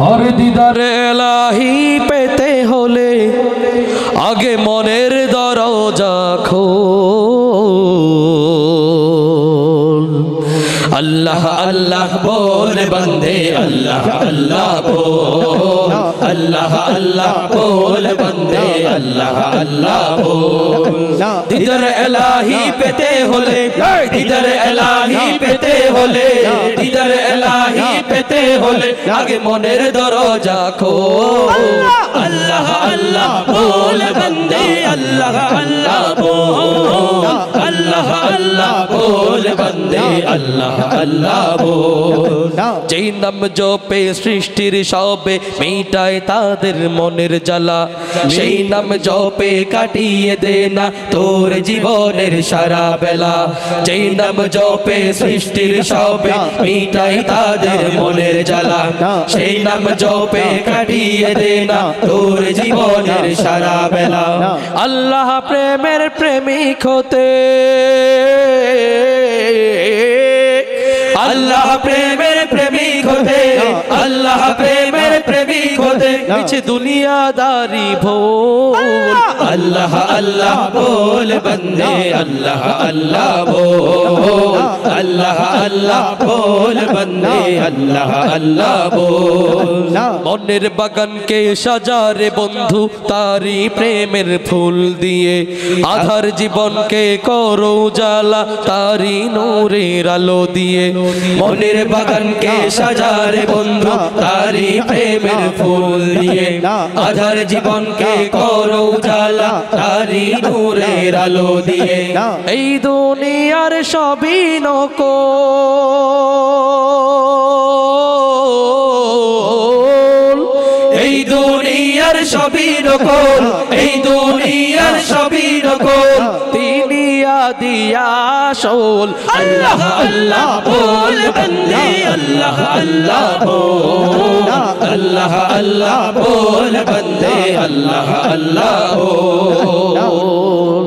और दीदार इलाही पेते होले आगे मनेर दरजा खोल। अल्लाह अल्लाह बोल बंदे अल्लाह अल्लाह बोल, अल्लाह अल्लाह बोल बंदे अल्लाह अल्लाह बोल। दीदार इलाही पेते होले, दीदार इलाही पेते होले, दीदार इलाही पेते होले आगे मनेर दरजा खोल। अल्लाह अल्लाह बोल बंदे अल्लाह अल्लाह बोल, अल्लाह अल्लाह बोल बंदे अल्लाह अल्लाह बोल। যেই নাম জপে সৃষ্টির সবে মিটায় তাদের মনের জ্বালা, সেই নাম জপে কাটিয়ে দে না তোর জীবনের সারা বেলা। যেই নাম জপে সৃষ্টির সবে মিটায় তাদের মনের জ্বালা, সেই নাম জপে কাটিয়ে দে না তোর জীবনের সারা বেলা। আল্লাহ প্রেমের প্রেমিক হতে, अल्लाह प्रेमेर प्रेमिक होते, अल्लाह प्रेमेर प्रेमिक होते पीछे दुनियादारी भूल। अल्लाह अल्लाह बोल बंदे अल्लाह अल्लाह बोल, अल्लाह अल्लाह बोल बंदे अल्लाह अल्लाह बोल। মনের বাগানকে সাজারে বন্ধু তারি প্রেমের ফুল দিয়ে, আধার জীবনকে করো উজালা তারি নূরের আলো দিয়ে। মনের বাগানকে সাজারে বন্ধু তারি প্রেমের ফুল দিয়ে, আধার জীবনকে করো উজালা তারি নূরের আলো দিয়ে। এই দুনিয়ার সবই নকল, এই দুনিয়ার সবই নকল, এই দুনিয়ার সবই নকল, তিনি আদি আসল। আল্লাহ আল্লাহ बोल बंदे अल्लाह अल्लाह बोल, अल्लाह अल्लाह बोल बंदे अल्लाह अल्लाह बोल।